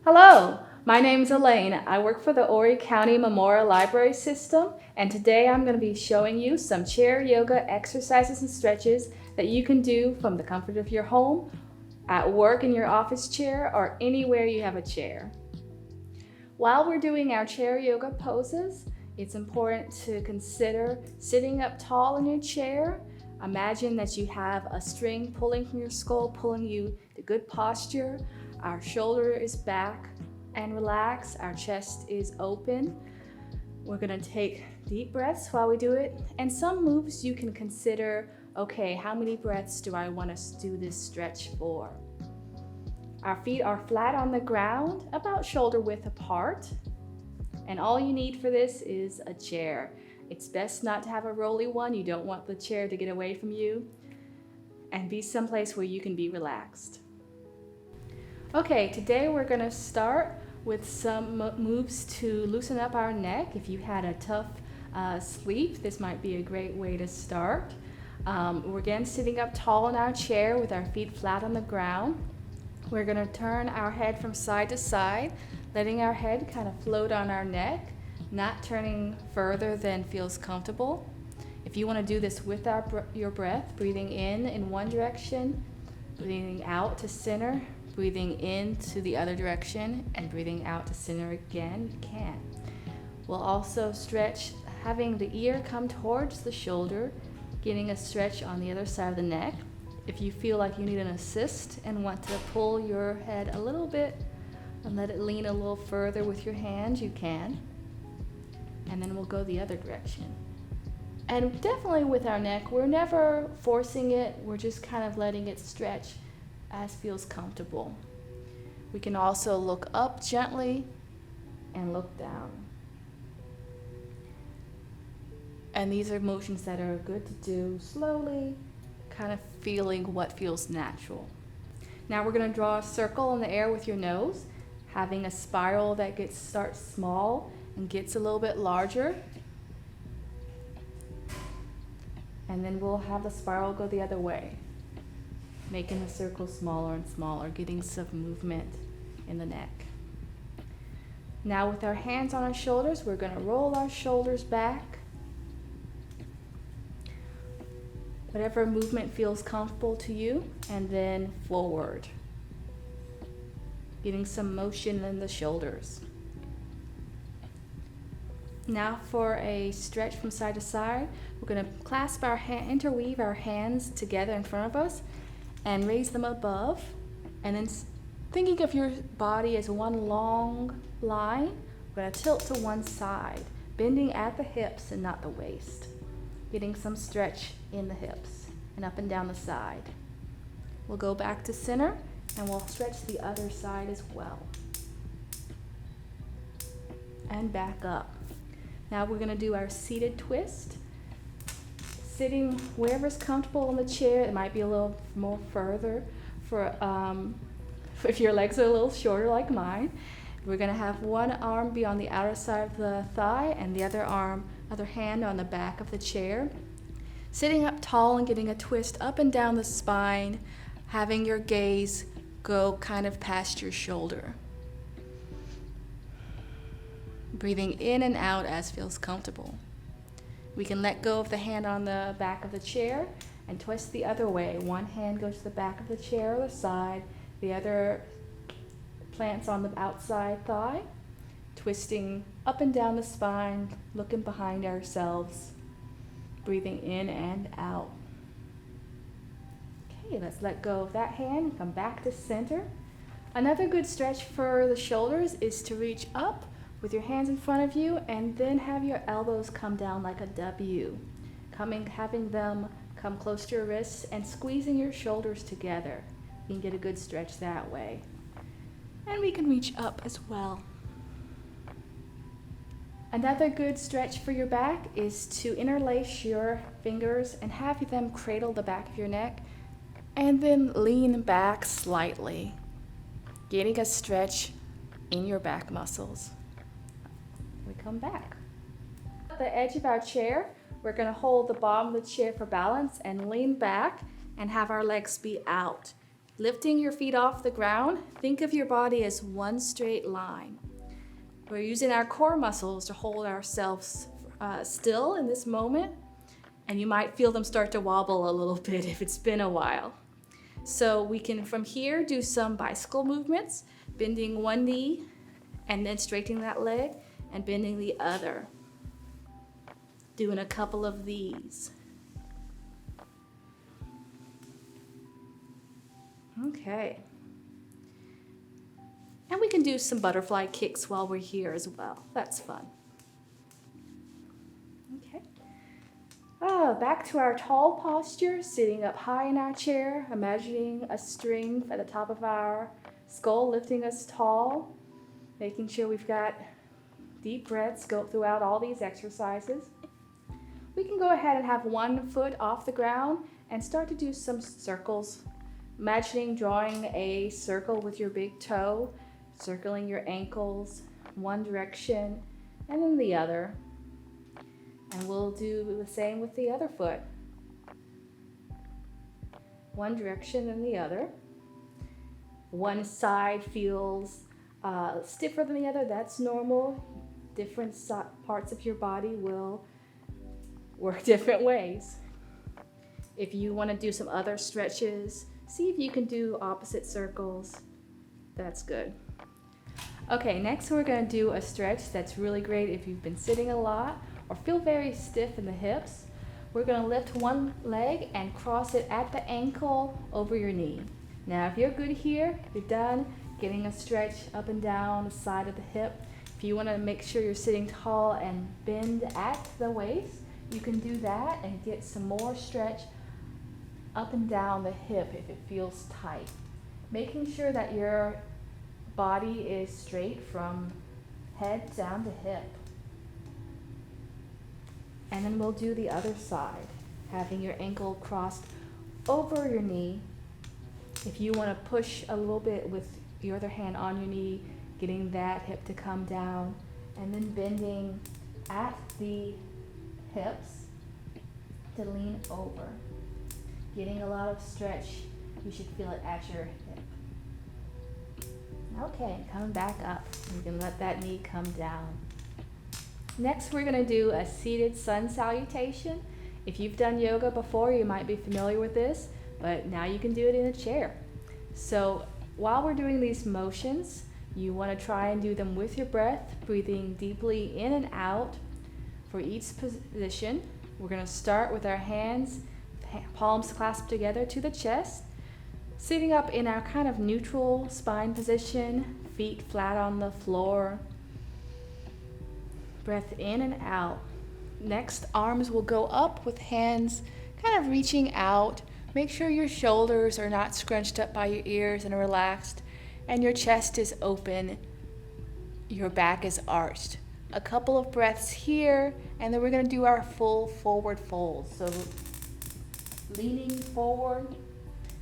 Hello, my name is Elaine. I work for the Horry County Memorial Library System, and today I'm going to be showing you some chair yoga exercises and stretches that you can do from the comfort of your home, at work in your office chair, or anywhere you have a chair. While we're doing our chair yoga poses, it's important to consider sitting up tall in your chair. Imagine that you have a string pulling from your skull, pulling you to good posture. Our shoulder is back and relaxed. Our chest is open. We're gonna take deep breaths while we do it. And some moves you can consider, okay, how many breaths do I want to do this stretch for? Our feet are flat on the ground, about shoulder width apart. And all you need for this is a chair. It's best not to have a rolly one. You don't want the chair to get away from you. And be someplace where you can be relaxed. Okay, today we're gonna start with some moves to loosen up our neck. If you had a tough sleep, this might be a great way to start. We're again sitting up tall in our chair with our feet flat on the ground. We're gonna turn our head from side to side, letting our head kind of float on our neck, not turning further than feels comfortable. If you wanna do this with your breath, breathing in one direction, breathing out to center, breathing in to the other direction, and breathing out to center again, you can. We'll also stretch, having the ear come towards the shoulder, getting a stretch on the other side of the neck. If you feel like you need an assist and want to pull your head a little bit and let it lean a little further with your hands, you can. And then we'll go the other direction. And definitely with our neck, we're never forcing it, we're just kind of letting it stretch as feels comfortable. We can also look up gently and look down. And these are motions that are good to do slowly, kind of feeling what feels natural. Now we're going to draw a circle in the air with your nose, having a spiral that starts small and gets a little bit larger. And then we'll have the spiral go the other way, making the circle smaller and smaller, getting some movement in the neck. Now with our hands on our shoulders, we're going to roll our shoulders back. Whatever movement feels comfortable to you, and then forward. Getting some motion in the shoulders. Now for a stretch from side to side, we're going to clasp our interweave our hands together in front of us and raise them above, and then thinking of your body as one long line, we're going to tilt to one side, bending at the hips and not the waist, getting some stretch in the hips and up and down the side. We'll go back to center and we'll stretch the other side as well. And back up. Now we're going to do our seated twist. Sitting wherever's comfortable in the chair. It might be a little more further for if your legs are a little shorter like mine. We're going to have one arm be on the outer side of the thigh and the other hand on the back of the chair. Sitting up tall and getting a twist up and down the spine, having your gaze go kind of past your shoulder. Breathing in and out as feels comfortable. We can let go of the hand on the back of the chair and twist the other way. One hand goes to the back of the chair or the side, the other plants on the outside thigh, twisting up and down the spine, looking behind ourselves, breathing in and out. Okay, let's let go of that hand and come back to center. Another good stretch for the shoulders is to reach up with your hands in front of you and then have your elbows come down like a W. Having them come close to your wrists and squeezing your shoulders together. You can get a good stretch that way. And we can reach up as well. Another good stretch for your back is to interlace your fingers and have them cradle the back of your neck and then lean back slightly, getting a stretch in your back muscles. We come back. At the edge of our chair, we're going to hold the bottom of the chair for balance and lean back and have our legs be out. Lifting your feet off the ground, think of your body as one straight line. We're using our core muscles to hold ourselves still in this moment, and you might feel them start to wobble a little bit if it's been a while. So we can, from here, do some bicycle movements, bending one knee and then straightening that leg and bending the other. Doing a couple of these. Okay. And we can do some butterfly kicks while we're here as well. That's fun. Okay. Back to our tall posture, sitting up high in our chair, imagining a string at the top of our skull lifting us tall, making sure we've got deep breaths go throughout all these exercises. We can go ahead and have one foot off the ground and start to do some circles. Imagining drawing a circle with your big toe, circling your ankles, one direction and then the other. And we'll do the same with the other foot. One direction and the other. One side feels stiffer than the other, that's normal. Different parts of your body will work different ways. If you want to do some other stretches, see if you can do opposite circles. That's good. Okay, next we're going to do a stretch that's really great if you've been sitting a lot or feel very stiff in the hips. We're going to lift one leg and cross it at the ankle over your knee. Now if you're good here, you're done getting a stretch up and down the side of the hip. If you want to make sure you're sitting tall and bend at the waist, you can do that and get some more stretch up and down the hip if it feels tight. Making sure that your body is straight from head down to hip. And then we'll do the other side, having your ankle crossed over your knee. If you want to push a little bit with your other hand on your knee, getting that hip to come down, and then bending at the hips to lean over. Getting a lot of stretch, you should feel it at your hip. Okay, coming back up. You can let that knee come down. Next, we're going to do a seated sun salutation. If you've done yoga before, you might be familiar with this, but now you can do it in a chair. So while we're doing these motions, you want to try and do them with your breath, breathing deeply in and out for each position. We're going to start with our hands, palms clasped together to the chest, sitting up in our kind of neutral spine position, feet flat on the floor. Breath in and out. Next, arms will go up with hands kind of reaching out. Make sure your shoulders are not scrunched up by your ears and are relaxed, and your chest is open, your back is arched. A couple of breaths here, and then we're going to do our full forward fold. So leaning forward,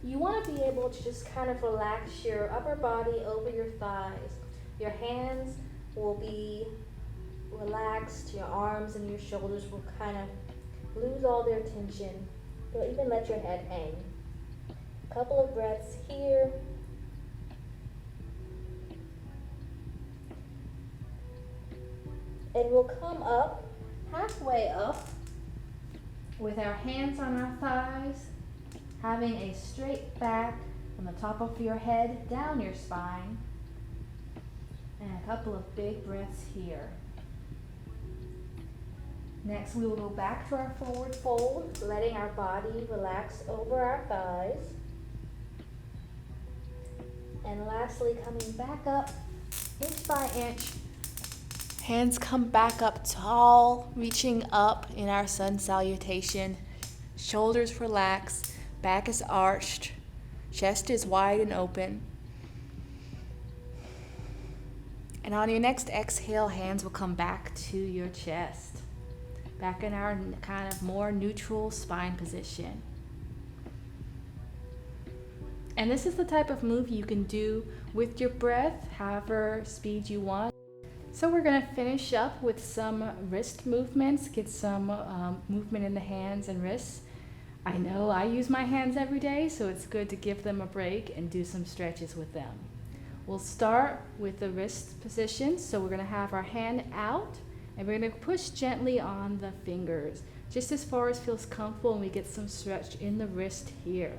you want to be able to just kind of relax your upper body over your thighs. Your hands will be relaxed, your arms and your shoulders will kind of lose all their tension. You'll even let your head hang. A couple of breaths here. And we'll come up, halfway up, with our hands on our thighs, having a straight back from the top of your head down your spine. And a couple of big breaths here. Next, we will go back to our forward fold, letting our body relax over our thighs. And lastly, coming back up, inch by inch. Hands come back up tall, reaching up in our sun salutation. Shoulders relaxed, back is arched, chest is wide and open. And on your next exhale, hands will come back to your chest. Back in our kind of more neutral spine position. And this is the type of move you can do with your breath, however speed you want. So we're going to finish up with some wrist movements, get some movement in the hands and wrists. I know I use my hands every day, so it's good to give them a break and do some stretches with them. We'll start with the wrist position. So we're going to have our hand out and we're going to push gently on the fingers, just as far as feels comfortable, and we get some stretch in the wrist here.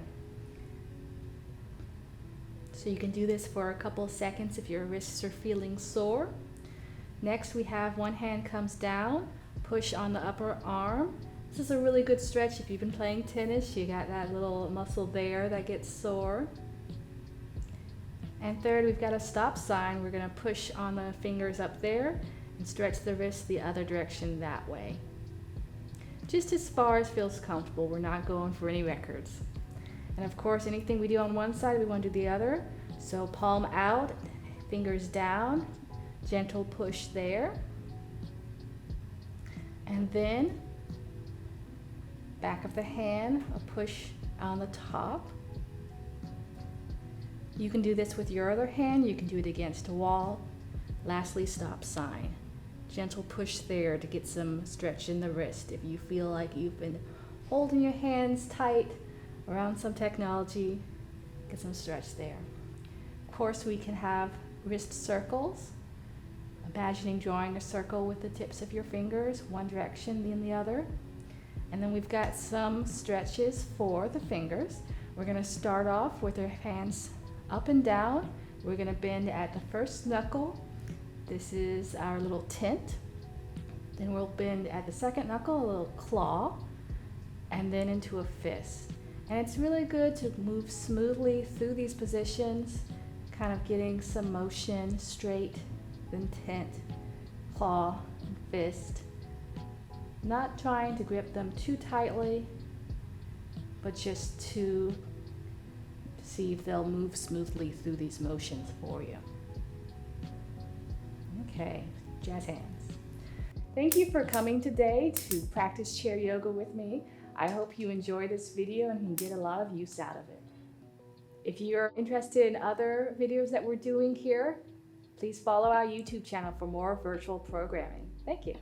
So you can do this for a couple seconds if your wrists are feeling sore. Next, we have one hand comes down, push on the upper arm. This is a really good stretch if you've been playing tennis. You got that little muscle there that gets sore. And third, we've got a stop sign. We're going to push on the fingers up there and stretch the wrist the other direction that way. Just as far as feels comfortable. We're not going for any records. And of course, anything we do on one side, we want to do the other. So palm out, fingers down, gentle push there. And then back of the hand, a push on the top. You can do this with your other hand. You can do it against a wall. Lastly, stop sign. Gentle push there to get some stretch in the wrist. If you feel like you've been holding your hands tight around some technology, get some stretch there. Of course, we can have wrist circles. Imagining drawing a circle with the tips of your fingers, one direction, then the other. And then we've got some stretches for the fingers. We're going to start off with our hands up and down. We're going to bend at the first knuckle. This is our little tent. Then we'll bend at the second knuckle, a little claw, and then into a fist. And it's really good to move smoothly through these positions, kind of getting some motion straight, then tent, claw, and fist. Not trying to grip them too tightly, but just to see if they'll move smoothly through these motions for you. Okay, jazz hands. Thank you for coming today to practice chair yoga with me. I hope you enjoy this video and can get a lot of use out of it. If you're interested in other videos that we're doing here, please follow our YouTube channel for more virtual programming. Thank you.